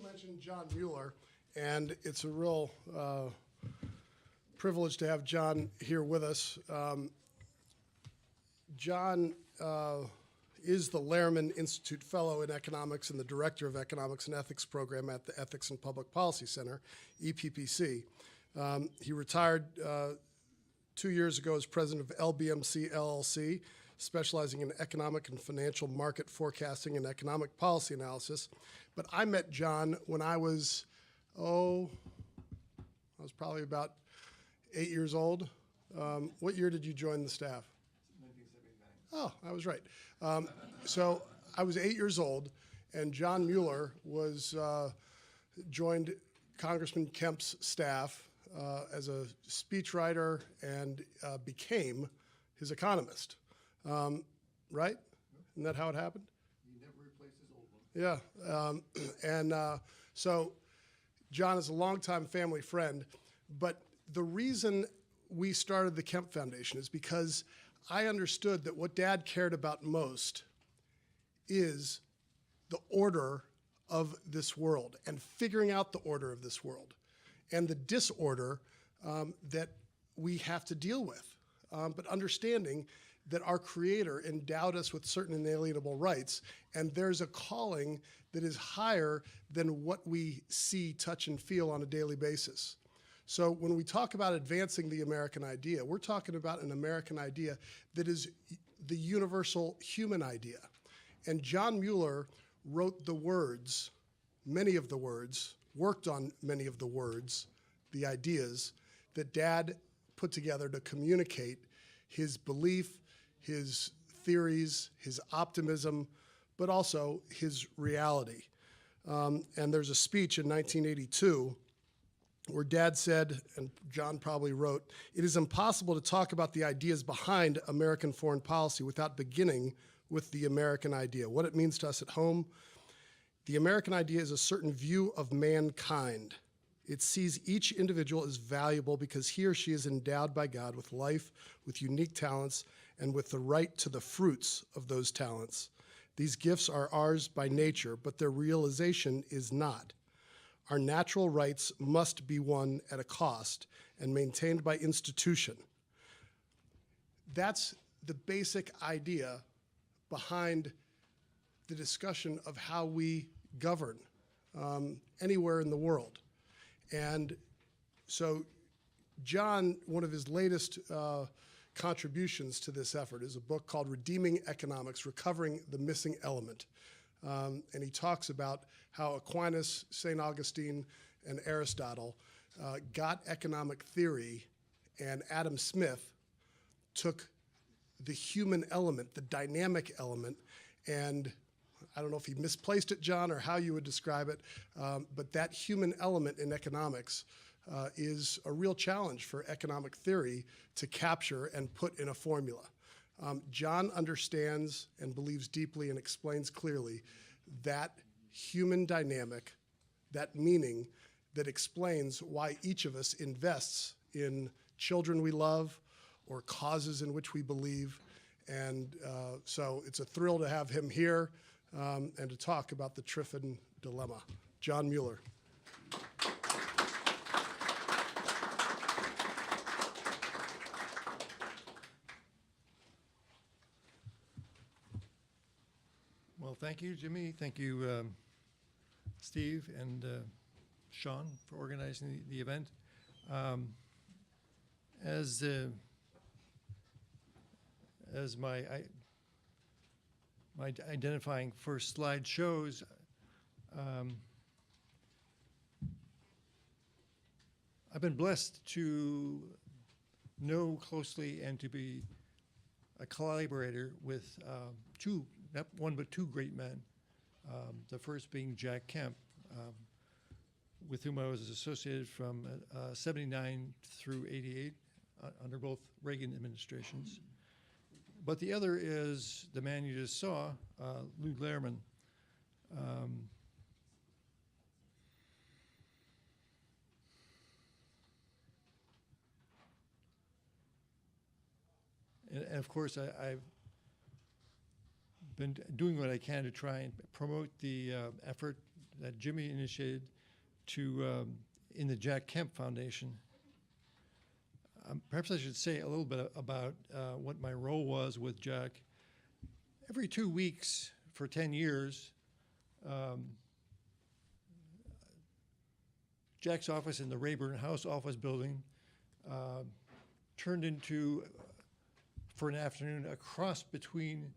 mentioned John Mueller, and it's a real privilege to have John here with us. John is the Lehrman Institute Fellow in Economics and the Director of Economics and Ethics Program at the Ethics and Public Policy Center, EPPC. He retired 2 years ago as president of LBMC LLC, specializing in economic and financial market forecasting and economic policy analysis. But I met John when I was probably about 8 years old. What year did you join the staff? 1979. Oh, I was right. So I was 8 years old, and John Mueller joined Congressman Kemp's staff as a speechwriter and became his economist. Right? Isn't that how it happened? He never replaced his old one. Yeah. So John is a longtime family friend, but the reason we started the Kemp Foundation is because I understood that what Dad cared about most is the order of this world and figuring out the order of this world and the disorder that we have to deal with, but understanding that our Creator endowed us with certain inalienable rights, and there's a calling that is higher than what we see, touch, and feel on a daily basis. So when we talk about advancing the American idea, we're talking about an American idea that is the universal human idea. And John Mueller wrote the words, many of the words, worked on many of the words, the ideas that Dad put together to communicate his belief, his theories, his optimism, but also his reality. And there's a speech in 1982 where Dad said, and John probably wrote, "It is impossible to talk about the ideas behind American foreign policy without beginning with the American idea, what it means to us at home. The American idea is a certain view of mankind. It sees each individual as valuable because he or she is endowed by God with life, with unique talents, and with the right to the fruits of those talents. These gifts are ours by nature, but their realization is not. Our natural rights must be won at a cost and maintained by institution." That's the basic idea behind the discussion of how we govern anywhere in the world. And so John, one of his latest contributions to this effort is a book called Redeeming Economics, Recovering the Missing Element. And he talks about how Aquinas, St. Augustine, and Aristotle got economic theory, and Adam Smith took the human element, the dynamic element, and I don't know if he misplaced it, John, or how you would describe it, but that human element in economics is a real challenge for economic theory to capture and put in a formula. John understands and believes deeply and explains clearly that human dynamic, that meaning that explains why each of us invests in children we love or causes in which we believe. And so it's a thrill to have him here and to talk about the Triffin dilemma. John Mueller. Well, thank you, Jimmy. Thank you, Steve and Sean, for organizing the event. As my identifying first slide shows, I've been blessed to know closely and to be a collaborator with not one but two great men. The first being Jack Kemp, with whom I was associated from 79 through 88 under both Reagan administrations. But the other is the man you just saw, Lou Lehrman. And of course, I've been doing what I can to try and promote the effort that Jimmy initiated to in the Jack Kemp Foundation. Perhaps I should say a little bit about what my role was with Jack. Every 2 weeks for 10 years, Jack's office in the Rayburn House office building turned into, for an afternoon, a cross between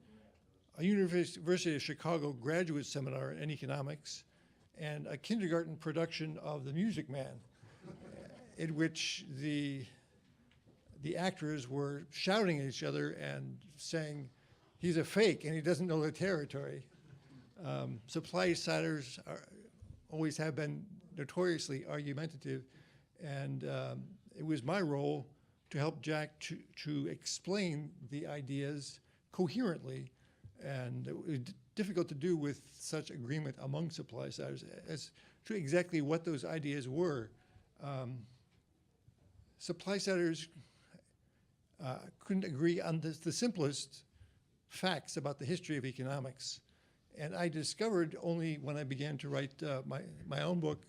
a University of Chicago graduate seminar in economics and a kindergarten production of The Music Man, in which the actors were shouting at each other and saying, he's a fake and he doesn't know the territory. Supply-siders always have been notoriously argumentative, and it was my role to help Jack to explain the ideas coherently, and it was difficult to do with such agreement among supply-siders as to exactly what those ideas were. Supply-siders couldn't agree on the simplest facts about the history of economics. And I discovered only when I began to write my own book,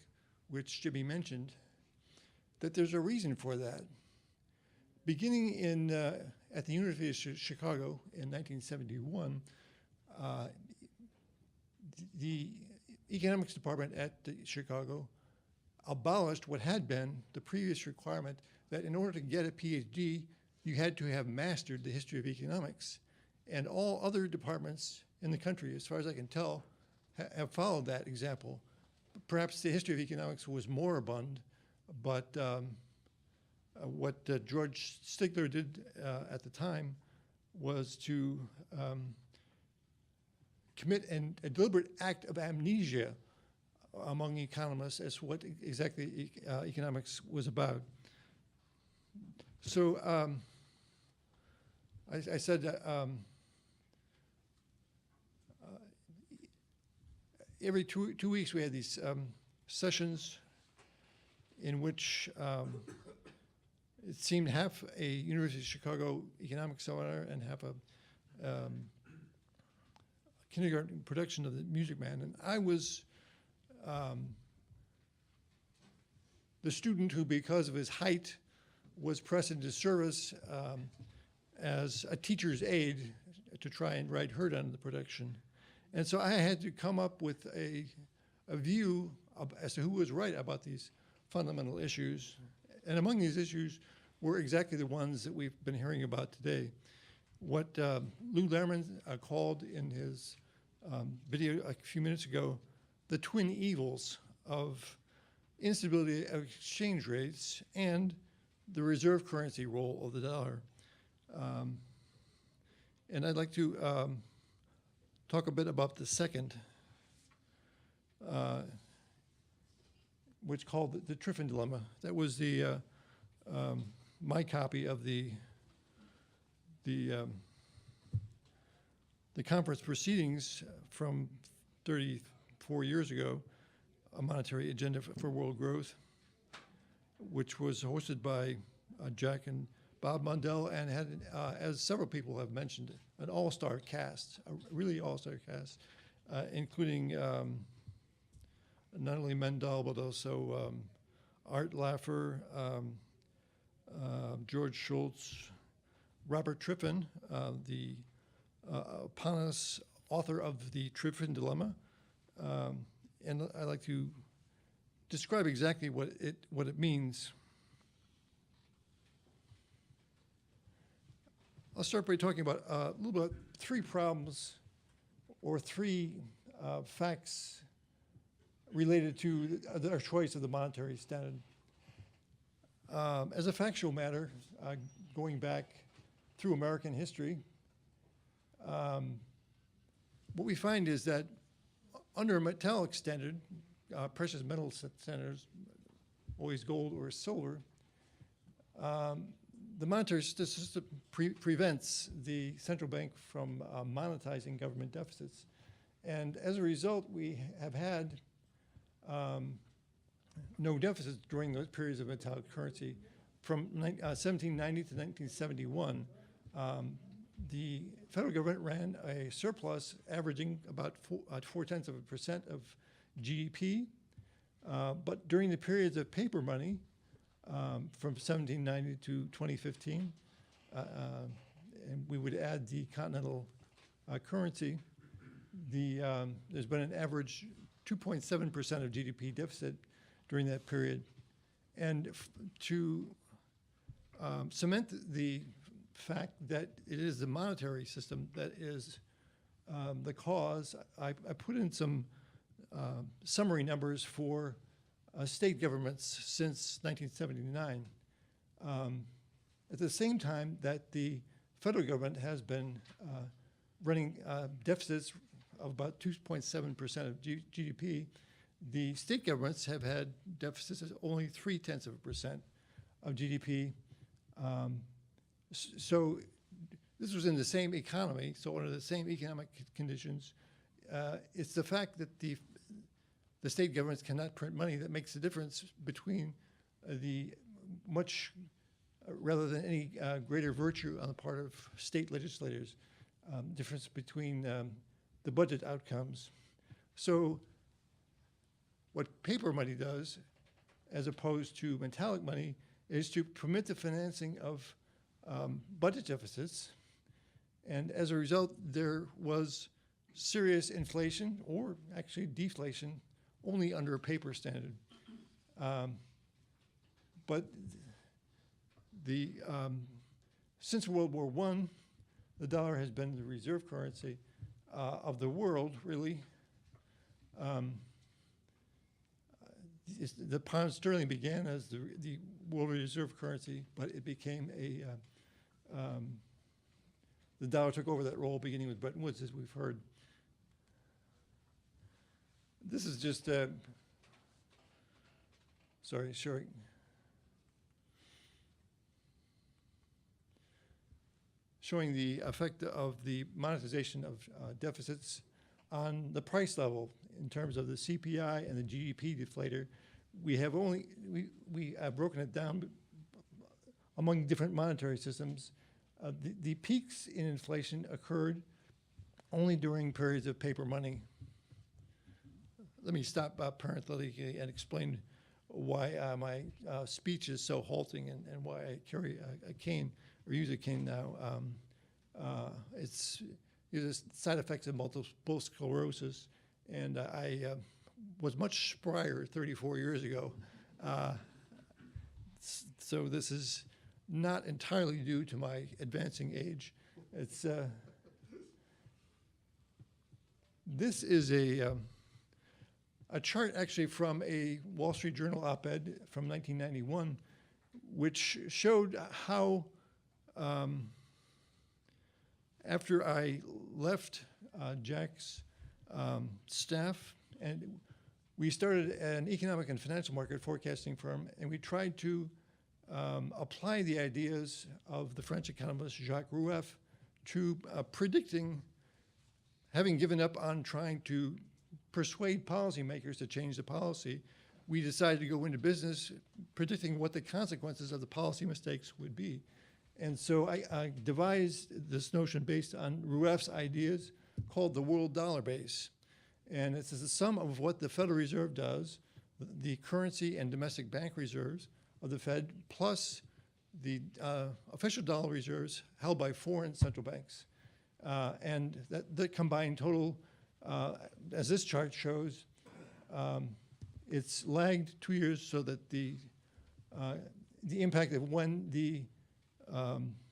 which Jimmy mentioned, that there's a reason for that. Beginning at the University of Chicago in 1971, the economics department at Chicago abolished what had been the previous requirement that in order to get a PhD, you had to have mastered the history of economics. And all other departments in the country, as far as I can tell, have followed that example. Perhaps the history of economics was moribund, but what George Stigler did at the time was to commit a deliberate act of amnesia among economists as to what exactly economics was about. So I said that every two weeks we had these sessions in which it seemed half a University of Chicago economics seminar and half a kindergarten production of The Music Man. And I was the student who, because of his height, was pressed into service as a teacher's aide to try and write her down to the production. And so I had to come up with a view as to who was right about these fundamental issues. And among these issues were exactly the ones that we've been hearing about today. What Lou Lehrman called in his video a few minutes ago, the twin evils of instability of exchange rates and the reserve currency role of the dollar. And I'd like to talk a bit about the second, which called the Triffin dilemma. That was the my copy of the conference proceedings from 34 years ago, A Monetary Agenda for World Growth, which was hosted by Jack and Bob Mundell, and had, as several people have mentioned, an all-star cast, a really all-star cast, including not only Mundell, but also Art Laffer, George Schultz, Robert Triffin, the eponymous author of the Triffin Dilemma, and I'd like to describe exactly what it means. I'll start by talking about a little bit three problems or three facts related to our choice of the monetary standard. As a factual matter, going back through American history, what we find is that under a metallic standard, precious metal standards, always gold or silver, the monetary system prevents the central bank from monetizing government deficits. And as a result, we have had no deficits during those periods of metallic currency. From 1790 to 1971, the federal government ran a surplus averaging about 0.4% of GDP. But during the periods of paper money, from 1790 to 2015, and we would add the continental currency, there's been an average 2.7% of GDP deficit during that period. And to cement the fact that it is the monetary system that is the cause, I put in some summary numbers for state governments since 1979. At the same time that the federal government has been running deficits of about 2.7% of GDP, the state governments have had deficits of only 0.3% of GDP. So this was in the same economy, so under the same economic conditions. It's the fact that the state governments cannot print money that makes the difference between the much, rather than any greater virtue on the part of state legislators, difference between the budget outcomes. So what paper money does, as opposed to metallic money, is to permit the financing of budget deficits. And as a result, there was serious inflation, or actually deflation, only under a paper standard. But since World War I, the dollar has been the reserve currency of the world, really. The pound sterling began as the world reserve currency, but it became the dollar took over that role beginning with Bretton Woods, as we've heard. This is just, showing the effect of the monetization of deficits on the price level in terms of the CPI and the GDP deflator. We have we have broken it down among different monetary systems. The peaks in inflation occurred only during periods of paper money. Let me stop parenthetically and explain why my speech is so halting and why I carry a cane or use a cane now. It's side effects of multiple sclerosis, and I was much sprier 34 years ago. So this is not entirely due to my advancing age. It's this is a chart actually from a Wall Street Journal op-ed from 1991, which showed how after I left Jack's staff, and we started an economic and financial market forecasting firm, and we tried to apply the ideas of the French economist Jacques Rueff to predicting, having given up on trying to persuade policymakers to change the policy, we decided to go into business predicting what the consequences of the policy mistakes would be. And so I devised this notion based on Rueff's ideas called the world dollar base. And it's the sum of what the Federal Reserve does, the currency and domestic bank reserves of the Fed, plus the official dollar reserves held by foreign central banks. And that combined total, as this chart shows, it's lagged 2 years so that the impact of when the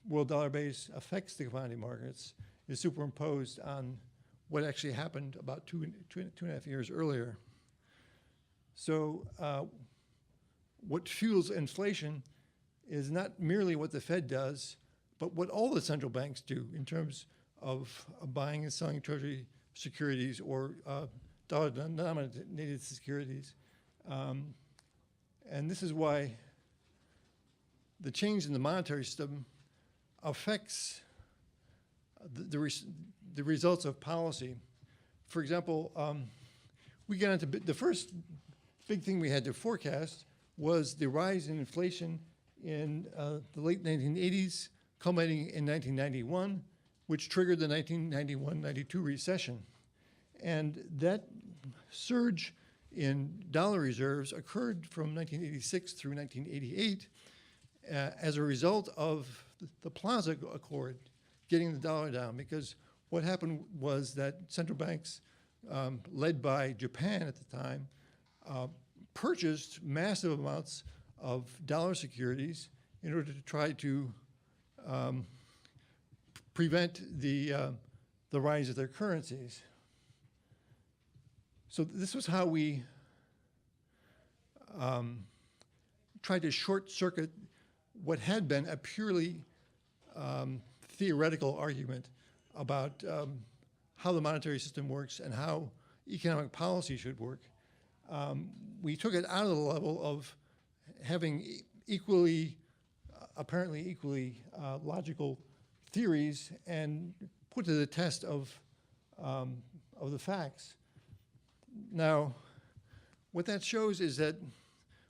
world dollar base affects the commodity markets is superimposed on what actually happened about two and a half years earlier. So what fuels inflation is not merely what the Fed does, but what all the central banks do in terms of buying and selling treasury securities or dollar-denominated securities. And this is why the change in the monetary system affects the results of policy. For example, we got into the first big thing we had to forecast was the rise in inflation in the late 1980s, culminating in 1991, which triggered the 1991-92 recession. And that surge in dollar reserves occurred from 1986 through 1988 as a result of the Plaza Accord, getting the dollar down. Because what happened was that central banks, led by Japan at the time, purchased massive amounts of dollar securities in order to try to prevent the rise of their currencies. So this was how we tried to short circuit what had been a purely theoretical argument about how the monetary system works and how economic policy should work. We took it out of the level of having apparently equally logical theories and put to the test of the facts. Now, what that shows is that,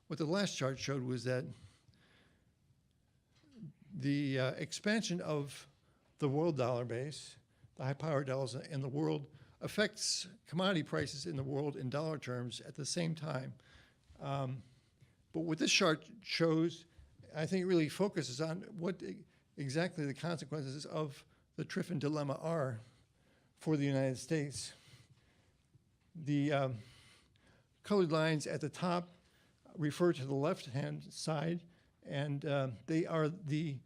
what the last chart showed was that the expansion of the world dollar base, the high-powered dollars in the world, affects commodity prices in the world in dollar terms at the same time. But what this chart shows, I think, really focuses on what exactly the consequences of the Triffin dilemma are for the United States. The colored lines at the top refer to the left-hand side, and they are the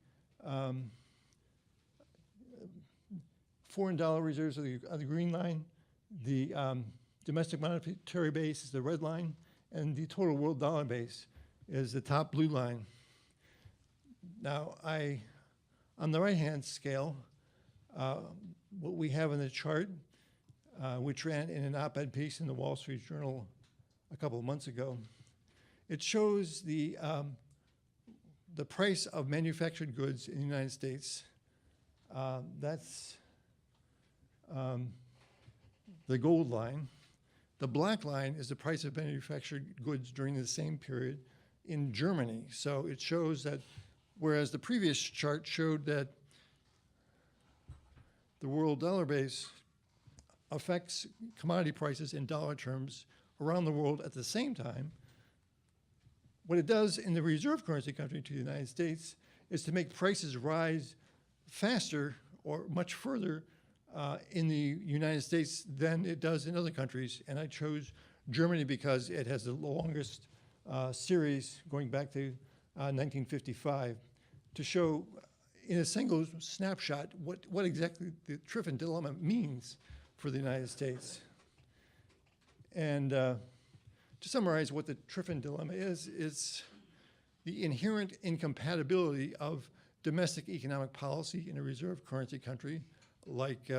foreign dollar reserves are the green line, the domestic monetary base is the red line, and the total world dollar base is the top blue line. Now, on the right-hand scale, what we have in the chart, which ran in an op-ed piece in the Wall Street Journal a couple of months ago, it shows the price of manufactured goods in the United States. That's the gold line. The black line is the price of manufactured goods during the same period in Germany. So it shows that whereas the previous chart showed that the world dollar base affects commodity prices in dollar terms around the world at the same time, what it does in the reserve currency country to the United States is to make prices rise faster or much further in the United States than it does in other countries. And I chose Germany because it has the longest series going back to 1955 to show in a single snapshot what exactly the Triffin dilemma means for the United States. And to summarize what the Triffin dilemma is the inherent incompatibility of domestic economic policy in a reserve currency country like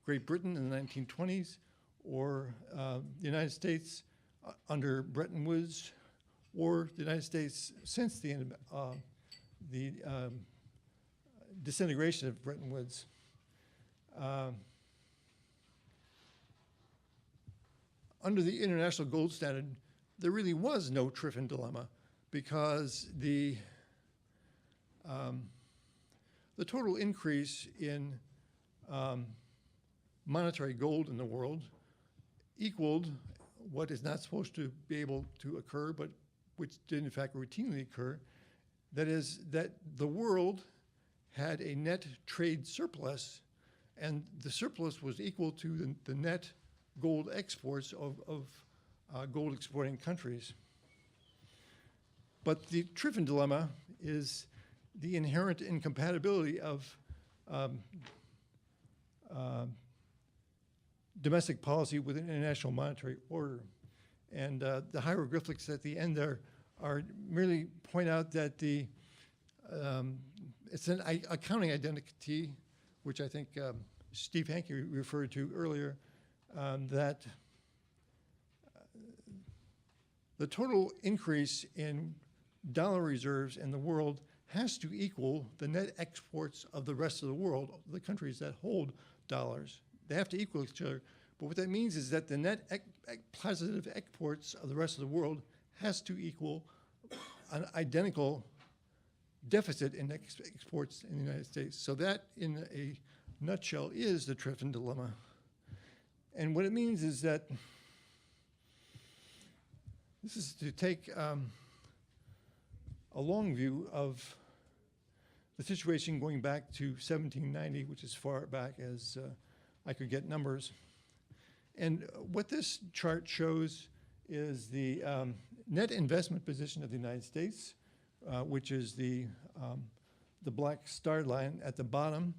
Great Britain in the 1920s or the United States under Bretton Woods, or the United States since the end of the disintegration of Bretton Woods. Under the international gold standard, there really was no Triffin dilemma because the total increase in monetary gold in the world equaled what is not supposed to be able to occur, but which did in fact routinely occur. That is, that the world had a net trade surplus, and the surplus was equal to the net gold exports of gold exporting countries. But the Triffin dilemma is the inherent incompatibility of domestic policy with an international monetary order. And the hieroglyphics at the end there are merely point out that it's an accounting identity, which I think Steve Hanke referred to earlier, that the total increase in dollar reserves in the world has to equal the net exports of the rest of the world, the countries that hold dollars. They have to equal each other. But what that means is that the net positive exports of the rest of the world has to equal an identical deficit in exports in the United States. So that, in a nutshell, is the Triffin dilemma. And what it means is that This is to take a long view of the situation going back to 1790, which is far back as I could get numbers. And what this chart shows is the net investment position of the United States, which is the black star line at the bottom.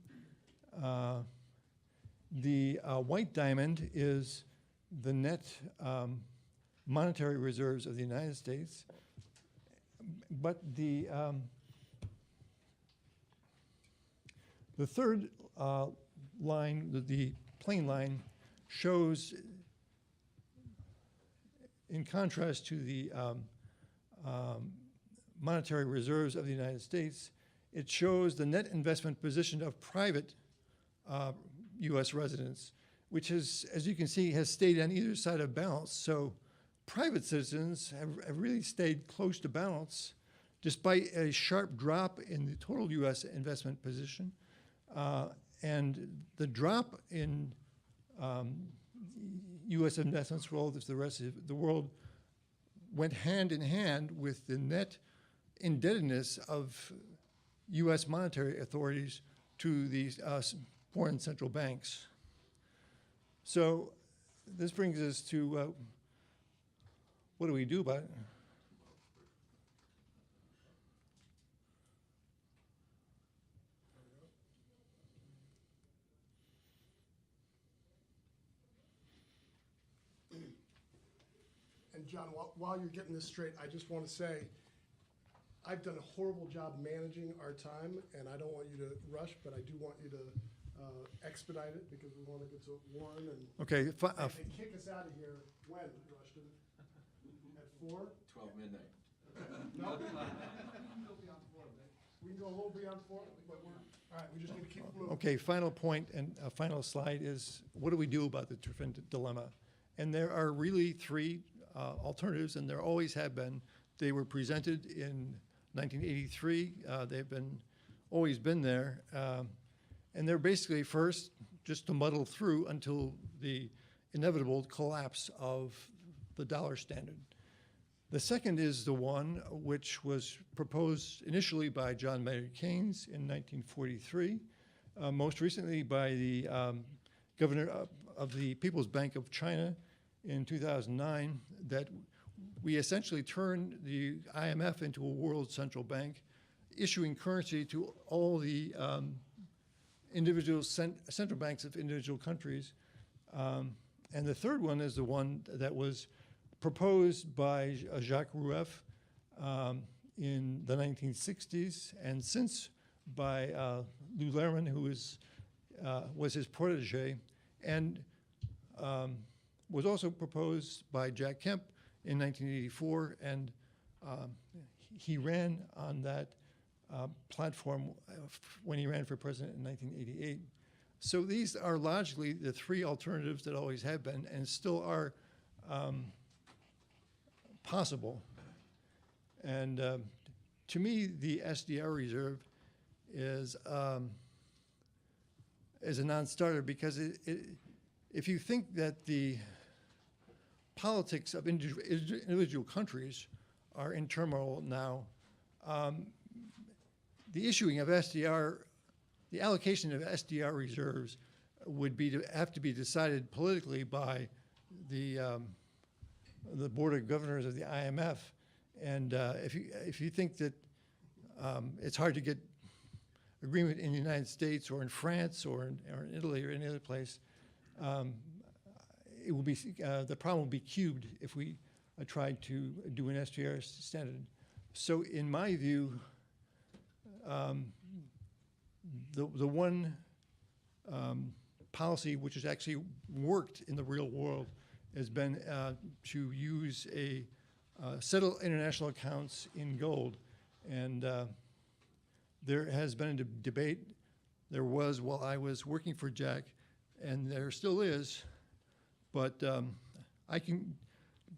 The white diamond is the net monetary reserves of the United States. But the third line, the plain line, shows, in contrast to the monetary reserves of the United States, it shows the net investment position of private U.S. residents, which is, as you can see, has stayed on either side of balance. So private citizens have really stayed close to balance despite a sharp drop in the total U.S. investment position. And the drop in U.S. investments relative to the rest of the world went hand in hand with the net indebtedness of U.S. monetary authorities to these foreign central banks. So this brings us to what do we do about it? And John, while you're getting this straight, I just want to say, I've done a horrible job managing our time, and I don't want you to rush, but I do want you to expedite it because we want to get to Warren and Okay. they kick us out of here when, Rushton? At 4? 12 midnight. No? We can go a little beyond 4, but we're, all right, we just need to keep moving. Okay, final point and a final slide is, what do we do about the Triffin dilemma? And there are really three alternatives, and there always have been. They were presented in 1983. They've always been there. And they're basically, first, just to muddle through until the inevitable collapse of the dollar standard. The second is the one which was proposed initially by John Maynard Keynes in 1943, most recently by the governor of the People's Bank of China in 2009, that we essentially turned the IMF into a world central bank, issuing currency to all the individual central banks of individual countries. And the third one is the one that was proposed by Jacques Rueff in the 1960s, and since by Lou Lehrman, who was his protege, and was also proposed by Jack Kemp in 1984, and he ran on that platform when he ran for president in 1988. So these are logically the three alternatives that always have been and still are possible. And to me, the SDR reserve is a non-starter because if you think that the politics of individual countries are in turmoil now, the issuing of SDR, the allocation of SDR reserves would have to be decided politically by the Board of Governors of the IMF. And if you think that it's hard to get agreement in the United States or in France or in Italy or any other place, it will be the problem will be cubed if we tried to do an SDR standard. So in my view, the one policy which has actually worked in the real world has been to use settle international accounts in gold. And there has been a debate. There was while I was working for Jack, and there still is. But I can,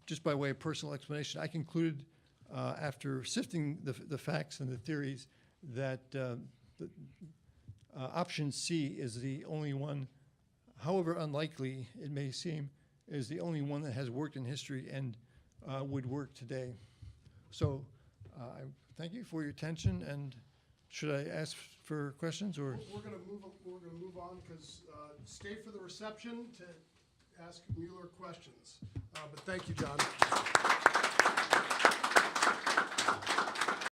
just by way of personal explanation, I concluded after sifting the facts and the theories that option C is the only one, however unlikely it may seem, is the only one that has worked in history and would work today. So I thank you for your attention, and should I ask for questions or? We're gonna move on because stay for the reception to ask Mueller questions. But thank you, John.